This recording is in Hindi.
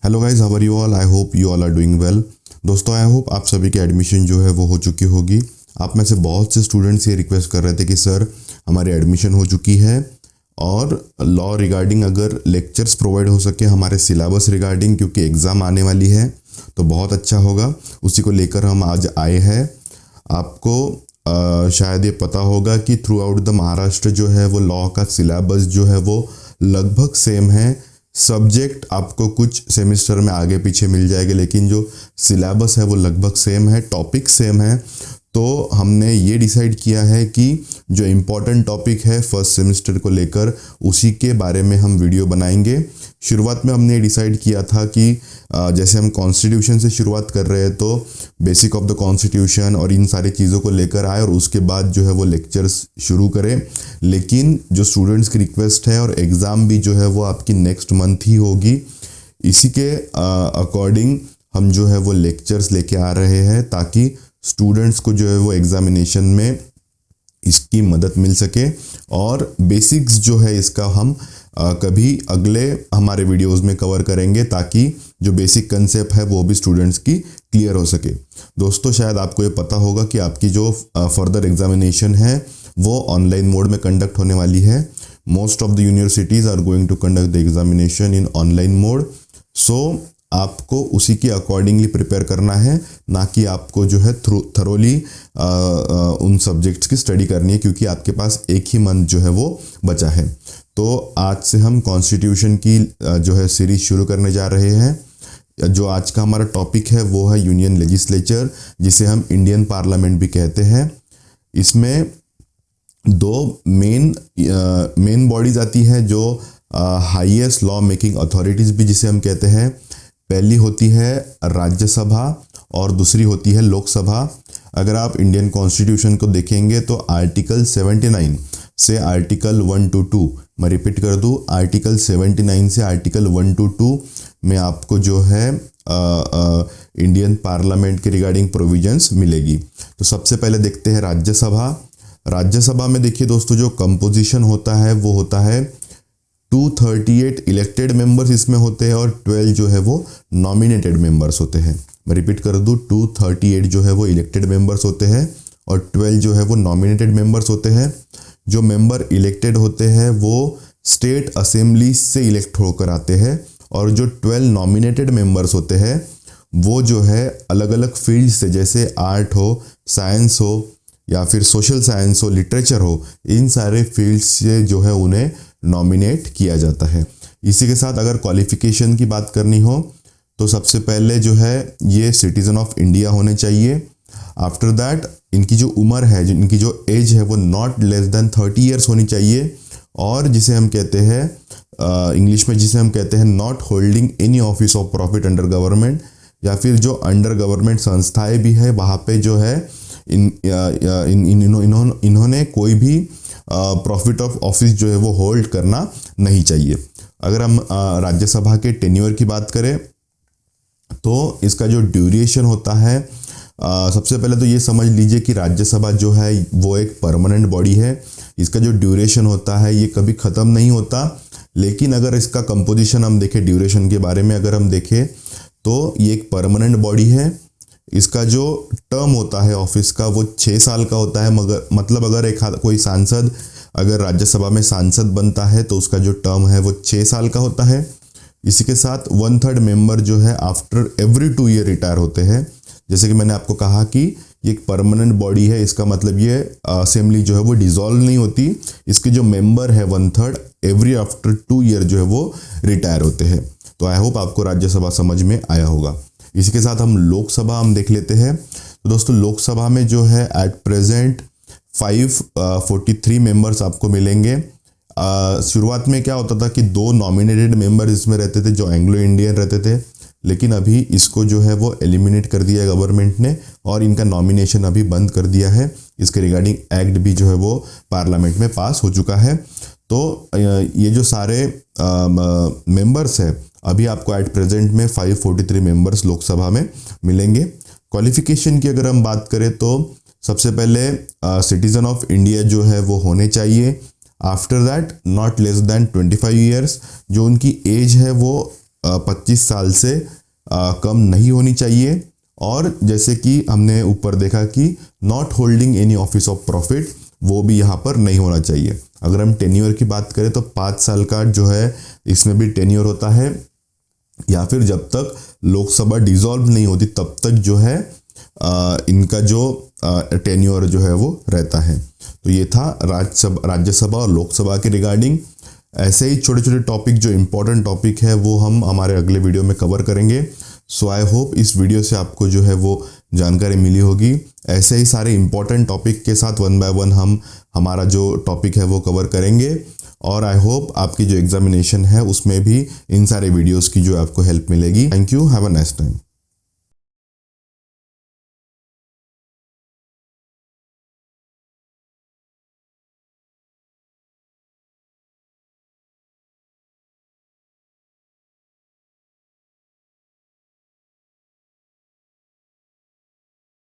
Hello guys, how are you all? I hope you all are doing well. दोस्तों, आई होप आप सभी की एडमिशन जो है वो हो चुकी होगी। आप में से बहुत से स्टूडेंट्स ये रिक्वेस्ट कर रहे थे कि सर हमारी एडमिशन हो चुकी है और लॉ रिगार्डिंग अगर लेक्चर्स प्रोवाइड हो सके हमारे सिलेबस रिगार्डिंग, क्योंकि एग्ज़ाम आने वाली है तो बहुत अच्छा होगा। उसी को लेकर हम आज आए हैं। आपको शायद ये पता होगा कि थ्रू आउट द महाराष्ट्र जो है वो लॉ का सिलेबस जो है वो लगभग सेम है। सब्जेक्ट आपको कुछ सेमेस्टर में आगे पीछे मिल जाएगा, लेकिन जो सिलेबस है वो लगभग सेम है, टॉपिक सेम है। तो हमने ये डिसाइड किया है कि जो इम्पोर्टेंट टॉपिक है फर्स्ट सेमेस्टर को लेकर उसी के बारे में हम वीडियो बनाएंगे। शुरुआत में हमने डिसाइड किया था कि जैसे हम कॉन्स्टिट्यूशन से शुरुआत कर रहे हैं तो बेसिक ऑफ द कॉन्स्टिट्यूशन और इन सारी चीज़ों को लेकर आए और उसके बाद जो है वो लेक्चर्स शुरू करें। लेकिन जो स्टूडेंट्स की रिक्वेस्ट है और एग्ज़ाम भी जो है वो आपकी नेक्स्ट मंथ ही होगी, इसी के अकॉर्डिंग हम जो है वो लेक्चर्स लेके आ रहे हैं ताकि स्टूडेंट्स को जो है वो एग्जामिनेशन में इसकी मदद मिल सके। और बेसिक्स जो है इसका हम कभी अगले हमारे वीडियोस में कवर करेंगे ताकि जो बेसिक कंसेप्ट है वो भी स्टूडेंट्स की क्लियर हो सके। दोस्तों, शायद आपको ये पता होगा कि आपकी जो फर्दर एग्जामिनेशन है वो ऑनलाइन मोड में कंडक्ट होने वाली है। Most of the universities are going to conduct the examination in online mode. So आपको उसी के अकॉर्डिंगली प्रिपेयर करना है, ना कि आपको जो है थरोली उन सब्जेक्ट्स की स्टडी करनी है, क्योंकि आपके पास एक ही मंथ जो है वो बचा है। तो आज से हम कॉन्स्टिट्यूशन की जो है सीरीज शुरू करने जा रहे हैं। जो आज का हमारा टॉपिक है वो है यूनियन लेजिस्लेचर, जिसे हम इंडियन पार्लियामेंट भी कहते हैं। इसमें दो मेन बॉडीज आती है जो हाईएस्ट लॉ मेकिंग अथॉरिटीज़ भी जिसे हम कहते हैं। पहली होती है राज्यसभा और दूसरी होती है लोकसभा। अगर आप इंडियन कॉन्स्टिट्यूशन को देखेंगे तो आर्टिकल 79 से आर्टिकल 1 to 2, मैं रिपीट कर दूँ, आर्टिकल 79 से आर्टिकल 1 to 2 में आपको जो है इंडियन पार्लियामेंट के रिगार्डिंग प्रोविजंस मिलेगी। तो सबसे पहले देखते हैं राज्यसभा। राज्यसभा में देखिए दोस्तों, जो कंपोजिशन होता है वो होता है 238 इलेक्टेड मेंबर्स इसमें होते हैं और 12 जो है वो नॉमिनेटेड मेंबर्स होते हैं। मैं रिपीट कर दूँ, 238 जो है वो इलेक्टेड मेंबर्स होते हैं और 12 जो है वो नॉमिनेटेड मेंबर्स होते हैं। जो मेंबर इलेक्टेड होते हैं वो स्टेट असेंबली से इलेक्ट होकर आते हैं और जो 12 नॉमिनेटेड मेंबर्स होते हैं वो जो है अलग अलग फील्ड से, जैसे आर्ट हो, साइंस हो या फिर सोशल साइंस हो, लिटरेचर हो, इन सारे फील्ड से जो है उन्हें नॉमिनेट किया जाता है। इसी के साथ अगर क्वालिफिकेशन की बात करनी हो तो सबसे पहले जो है ये सिटीज़न ऑफ इंडिया होने चाहिए। आफ्टर दैट इनकी जो उम्र है, इनकी जो एज है वो नॉट लेस देन 30 ईयर्स होनी चाहिए। और जिसे हम कहते हैं इंग्लिश में जिसे हम कहते हैं not holding any office of profit under government, या फिर जो अंडर गवर्नमेंट संस्थाएं भी है वहाँ पे जो है इन्होंने कोई भी प्रॉफिट ऑफ ऑफिस जो है वो होल्ड करना नहीं चाहिए। अगर हम राज्यसभा के टेन्योर की बात करें तो इसका जो ड्यूरेशन होता है, सबसे पहले तो ये समझ लीजिए कि राज्यसभा जो है वो एक परमानेंट बॉडी है। इसका जो ड्यूरेशन होता है ये कभी ख़त्म नहीं होता। लेकिन अगर इसका कंपोजिशन हम देखें, ड्यूरेशन के बारे में अगर हम देखें तो ये एक परमानेंट बॉडी है। इसका जो टर्म होता है ऑफिस का वो 6 साल का होता है। मगर मतलब अगर कोई सांसद अगर राज्यसभा में सांसद बनता है तो उसका जो टर्म है वो 6 साल का होता है। इसी के साथ 1/3 मेंबर जो है आफ्टर एवरी 2 ईयर रिटायर होते हैं। जैसे कि मैंने आपको कहा कि ये एक परमानेंट बॉडी है, इसका मतलब ये असेंबली जो है वो डिसॉल्व नहीं होती। इसके जो मेंबर है 1/3 एवरी आफ्टर 2 ईयर जो है वो रिटायर होते हैं। तो आई होप आपको राज्यसभा समझ में आया होगा। इसी के साथ हम लोकसभा हम देख लेते हैं। तो दोस्तों, लोकसभा में जो है एट प्रेजेंट 543 मेंबर्स आपको मिलेंगे। शुरुआत में क्या होता था कि 2 नॉमिनेटेड मेंबर इसमें रहते थे जो एंग्लो इंडियन रहते थे, लेकिन अभी इसको जो है वो एलिमिनेट कर दिया है गवर्नमेंट ने और इनका नॉमिनेशन अभी बंद कर दिया है। इसके रिगार्डिंग एक्ट भी जो है वो पार्लियामेंट में पास हो चुका है। तो ये जो सारे मेंबर्स है अभी आपको एट प्रेजेंट में 543 मेंबर्स लोकसभा में मिलेंगे। क्वालिफिकेशन की अगर हम बात करें तो सबसे पहले सिटीज़न ऑफ इंडिया जो है वो होने चाहिए। After that not less than 25 years, जो उनकी एज है वो 25 साल से कम नहीं होनी चाहिए। और जैसे कि हमने ऊपर देखा कि not holding any office of profit, वो भी यहाँ पर नहीं होना चाहिए। अगर हम टेन्योर की बात करें तो 5 साल का जो है इसमें भी टेन्योर होता है, या फिर जब तक लोकसभा डिसॉल्व नहीं होती तब तक जो है इनका जो टेन्योर जो है वो रहता है। तो ये था राज्यसभा और लोकसभा के रिगार्डिंग। ऐसे ही छोटे छोटे टॉपिक जो इम्पोर्टेंट टॉपिक है वो हम हमारे अगले वीडियो में कवर करेंगे। सो आई होप इस वीडियो से आपको जो है वो जानकारी मिली होगी। ऐसे ही सारे इम्पोर्टेंट टॉपिक के साथ 1 बाय 1 हम हमारा जो टॉपिक है वो कवर करेंगे। और आई होप आपकी जो एग्जामिनेशन है उसमें भी इन सारे वीडियोस की जो आपको हेल्प मिलेगी। Thank you, have a nice time.